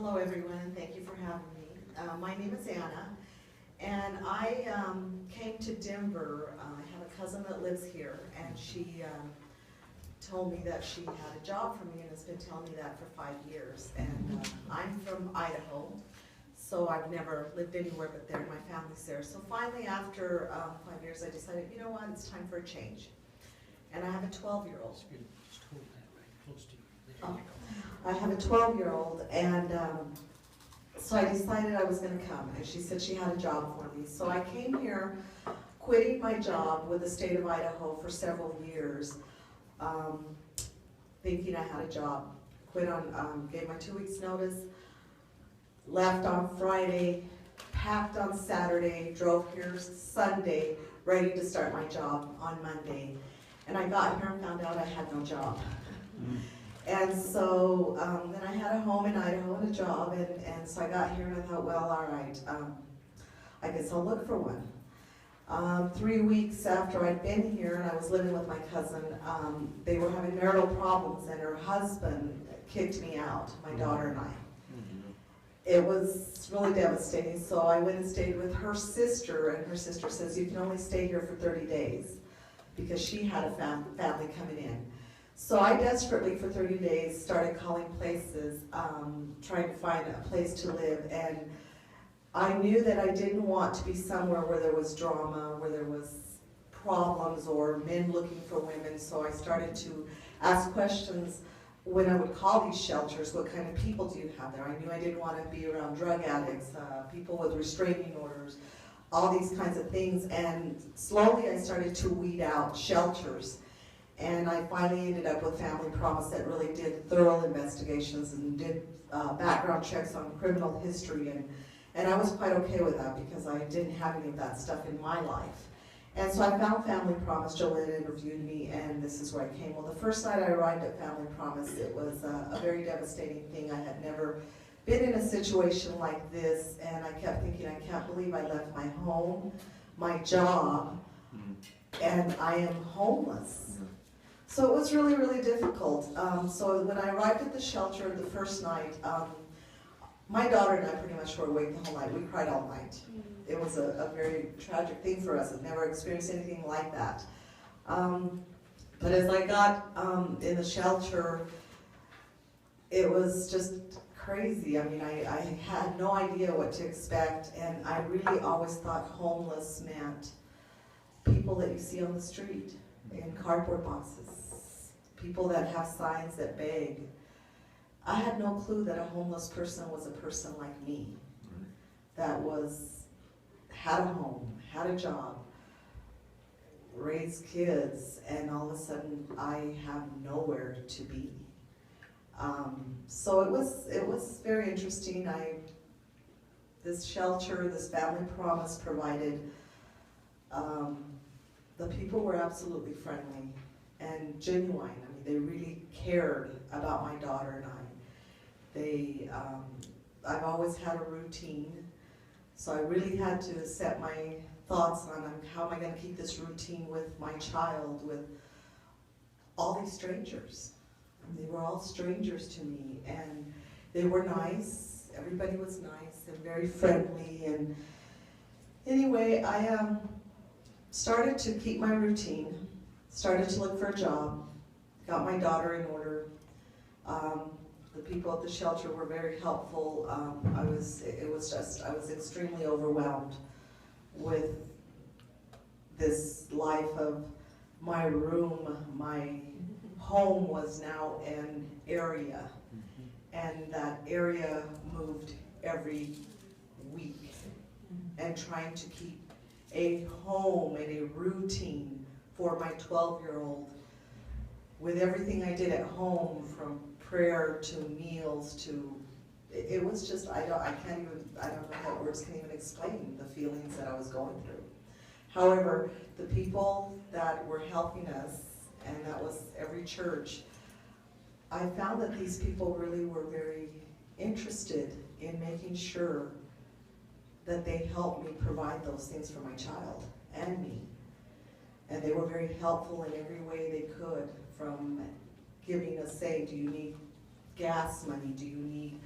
Hello everyone, and thank you for having me. My name is Anna, and I came to Denver. I have a cousin that lives here, and she told me that she had a job for me and has been telling me that for 5 years. And I'm from Idaho, so I've never lived anywhere but there. My family's there. So finally, after 5 years, I decided, you know what, it's time for a change. And I have a 12-year-old. Just hold that right close to you. There Oh. you go. I have a 12-year-old, and so I decided I was going to come, and she said she had a job for me. So I came here, quitting my job with the state of Idaho for several years, thinking I had a job. Quit on, gave my 2 weeks notice, left on Friday, packed on Saturday, drove here Sunday, ready to start my job on Monday. And I got here and found out I had no job. And so then I had a home in Idaho and a job, and so I got here and I thought, well, all right, I guess I'll look for one. 3 weeks after I'd been here and I was living with my cousin, they were having marital problems, and her husband kicked me out, my daughter and I. It was really devastating, so I went and stayed with her sister, and her sister says, you can only stay here for 30 days because she had a family coming in. So I desperately, for 30 days, started calling places, trying to find a place to live, and I knew that I didn't want to be somewhere where there was drama, where there was problems, or men looking for women, so I started to ask questions when I would call these shelters. What kind of people do you have there? I knew I didn't want to be around drug addicts, people with restraining orders, all these kinds of things, and slowly I started to weed out shelters. And I finally ended up with Family Promise that really did thorough investigations and did background checks on criminal history, and I was quite okay with that because I didn't have any of that stuff in my life. And so I found Family Promise. Jolene interviewed me, and this is where I came. Well, the first night I arrived at Family Promise, it was a very devastating thing. I had never been in a situation like this, and I kept thinking, I can't believe I left my home, my job, and I am homeless. So it was really, really difficult. So when I arrived at the shelter the first night, my daughter and I pretty much were awake the whole night. We cried all night. It was a very tragic thing for us. I've never experienced anything like that. But as I got in the shelter, it was just crazy. I mean, I had no idea what to expect, and I really always thought homeless meant people that you see on the street in cardboard boxes, people that have signs that beg. I had no clue that a homeless person was a person like me, that had a home, had a job, raised kids, and all of a sudden I have nowhere to be. So it was very interesting. This shelter, this Family Promise provided, the people were absolutely friendly and genuine. I mean, they really cared about my daughter and I. I've always had a routine, so I really had to set my thoughts on how am I going to keep this routine with my child, with all these strangers. They were all strangers to me, and they were nice. Everybody was nice and very friendly. And anyway, I started to keep my routine, started to look for a job, got my daughter in order. The people at the shelter were very helpful. I was extremely overwhelmed with this life of my room. My home was now an area, and that area moved every week, and trying to keep a home and a routine for my 12-year-old with everything I did at home, from prayer to meals to, it was just, I don't know how words can even explain the feelings that I was going through. However, the people that were helping us, and that was every church, I found that these people really were very interested in making sure that they helped me provide those things for my child and me. And they were very helpful in every way they could, from giving us, say, do you need gas money? Do you need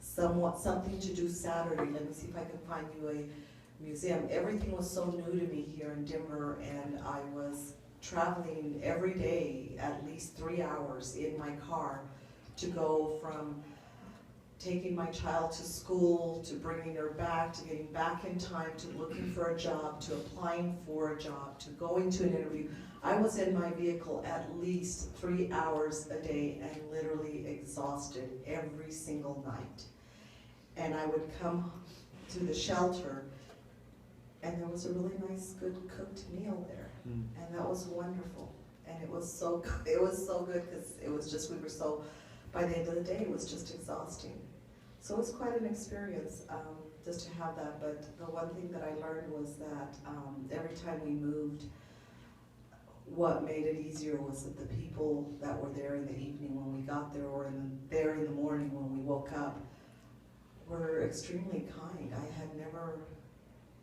something to do Saturday. Let me see if I can find you a museum. Everything was so new to me here in Denver, and I was traveling every day at least 3 hours in my car to go from taking my child to school, to bringing her back, to getting back in time, to looking for a job, to applying for a job, to going to an interview. I was in my vehicle at least 3 hours a day and literally exhausted every single night. And I would come to the shelter, and there was a really nice, good cooked meal there. And that was wonderful. And it was so good because it was just, we were so, by the end of the day, it was just exhausting. So it was quite an experience just to have that. But the one thing that I learned was that every time we moved, what made it easier was that the people that were there in the evening when we got there, or there in the morning when we woke up, were extremely kind. I had never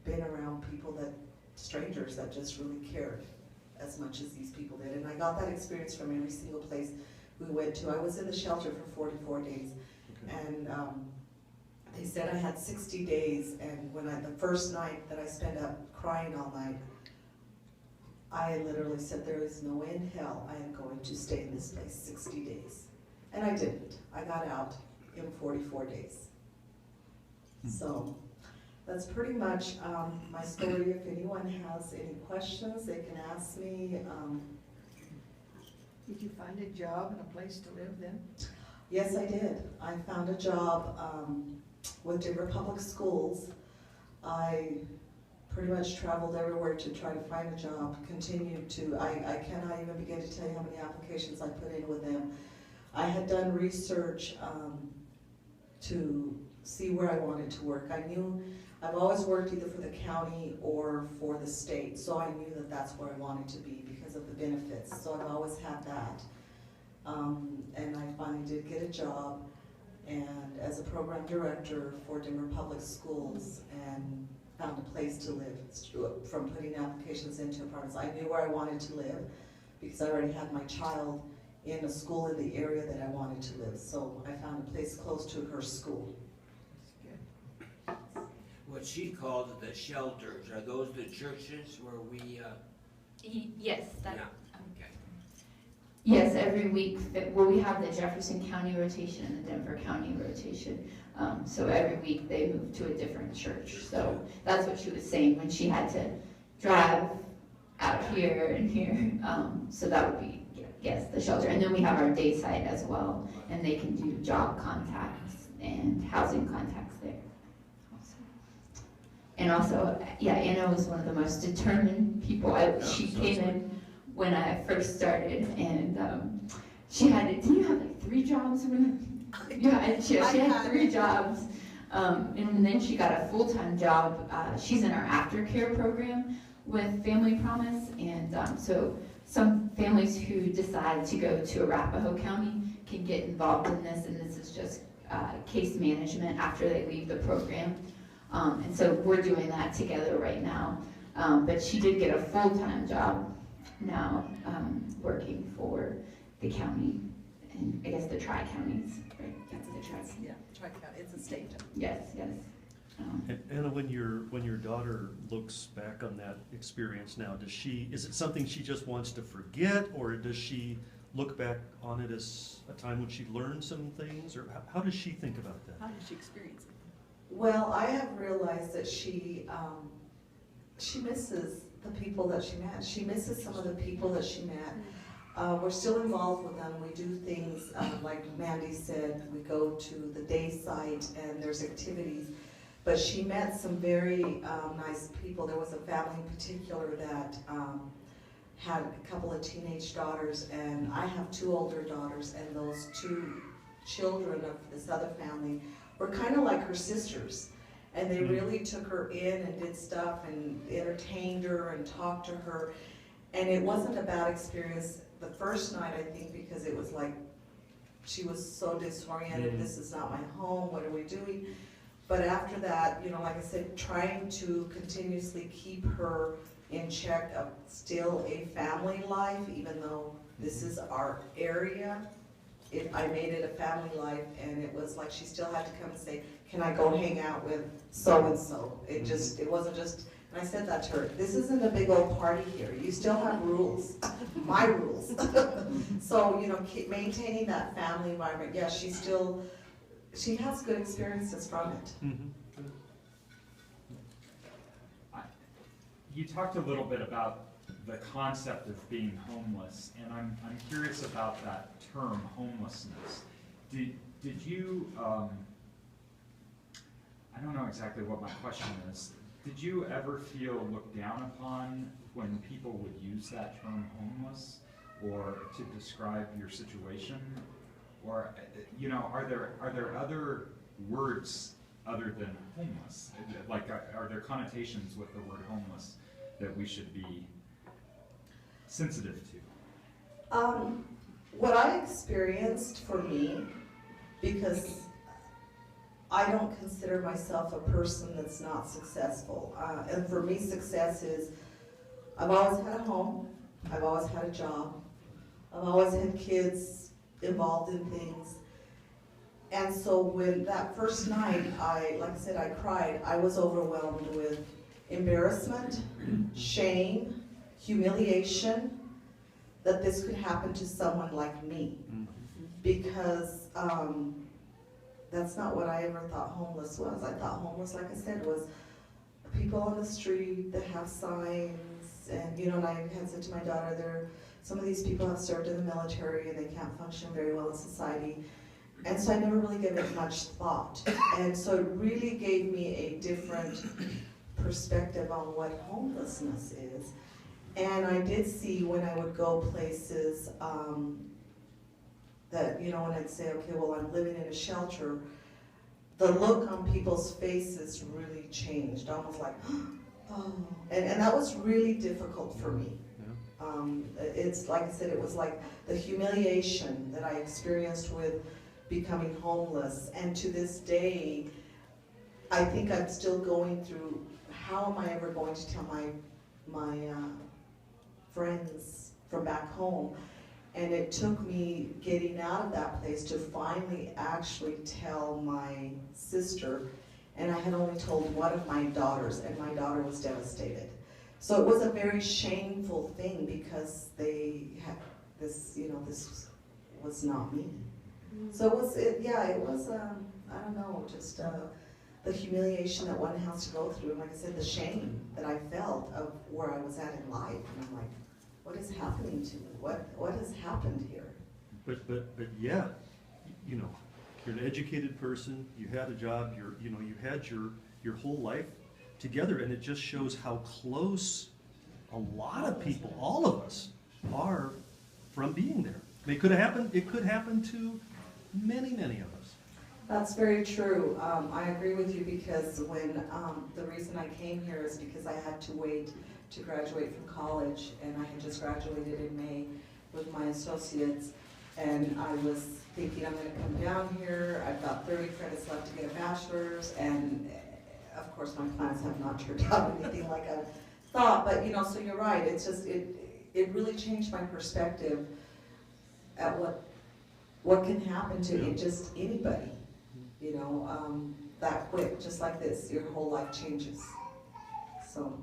been around people strangers that just really cared as much as these people did. And I got that experience from every single place we went to. I was in the shelter for 44 days. Okay. And they said I had 60 days, and when the first night that I spent up crying all night, I literally said, there is no way in hell I am going to stay in this place 60 days. And I didn't. I got out in 44 days. So that's pretty much my story. If anyone has any questions, they can ask me. Did you find a job and a place to live then? Yes, I did. I found a job with Denver Public Schools. I pretty much traveled everywhere to try to find a job, continued to. I cannot even begin to tell you how many applications I put in with them. I had done research to see where I wanted to work. I knew I've always worked either for the county or for the state, so I knew that that's where I wanted to be because of the benefits. So I've always had that. And I finally did get a job, and as a program director for Denver Public Schools, and found a place to live from putting applications into apartments. I knew where I wanted to live because I already had my child in a school in the area that I wanted to live. So I found a place close to her school. What she called the shelters, are those the churches where we, Yes, that, yeah, okay. yes, every week, well, we have the Jefferson County rotation and the Denver County rotation. So every week they move to a different church. So that's what she was saying when she had to drive out here and here. So that would be, yes, the shelter. And then we have our day site as well, and they can do job contacts and housing contacts there. And also, yeah, Anna was one of the most determined people. She came in when I first started, and she had, did you have like 3 jobs? Yeah, she had 3 jobs, and then she got a full-time job. She's in our aftercare program with Family Promise, and so some families who decide to go to Arapahoe County can get involved in this, and this is just case management after they leave the program. And so we're doing that together right now. But she did get a full-time job now, working for the county, and I guess the tri-counties, right? Yeah, Tri-County, it's a state. Yes, yes. Anna, when your daughter looks back on that experience now, is it something she just wants to forget, or does she look back on it as a time when she learned some things, or how does she think about that? How did she experience it? Well, I have realized that she misses the people that she met. She misses some of the people that she met. We're still involved with them. We do things like Mandy said. We go to the day site and there's activities. But she met some very nice people. There was a family in particular that had a couple of teenage daughters, and I have 2 older daughters, and those 2 children of this other family were kind of like her sisters, and they really took her in and did stuff and entertained her and talked to her, and it wasn't a bad experience the first night, I think, because it was like she was so disoriented. This is not my home, what are we doing? But after that, you know, like I said, trying to continuously keep her in check of still a family life, even though this is our area, I made it a family life, and it was like she still had to come and say, can I go hang out with so-and-so? It wasn't just, and I said that to her, this isn't a big old party here, you still have rules, my rules. So, you know, keep maintaining that family environment, yeah, she has good experiences from it. You talked a little bit about the concept of being homeless, and I'm curious about that term, homelessness. Did you, I don't know exactly what my question is, did you ever feel looked down upon when people would use that term homeless, or to describe your situation? Or, you know, are there other words other than homeless? Like, are there connotations with the word homeless that we should be sensitive to? What I experienced for me, because I don't consider myself a person that's not successful. And for me, success is, I've always had a home, I've always had a job, I've always had kids involved in things. And so when that first night, like I said, I cried, I was overwhelmed with embarrassment, shame, humiliation, that this could happen to someone like me. Because that's not what I ever thought homeless was. I thought homeless, like I said, was people on the street that have signs, and you know, and I had said to my daughter, some of these people have served in the military and they can't function very well in society. And so I never really gave it much thought. And so it really gave me a different perspective on what homelessness is. And I did see when I would go places that, you know, when I'd say, okay, well, I'm living in a shelter, the look on people's faces really changed, almost like, oh. And that was really difficult for me. It's like I said, it was like the humiliation that I experienced with becoming homeless. And to this day, I think I'm still going through, how am I ever going to tell my friends from back home? And it took me getting out of that place to finally actually tell my sister, and I had only told one of my daughters, and my daughter was devastated. So it was a very shameful thing because they had this, you know, this was not me. So it was, I don't know, just the humiliation that one has to go through, and like I said, the shame that I felt of where I was at in life, and I'm like, what is happening to me? What has happened here? But yeah, you know, you're an educated person, you had a job, you had your whole life together, and it just shows how close a lot of people, all of us, are from being there. It could happen to many, many of us. That's very true. I agree with you, because when the reason I came here is because I had to wait to graduate from college, and I had just graduated in May with my associates, and I was thinking I'm going to come down here. I've got 30 credits left to get a bachelor's, and of course my plans have not turned out anything like I thought, but you know, so you're right, it's just, it really changed my perspective at what can happen to just anybody, you know, that quick, just like this, your whole life changes, so.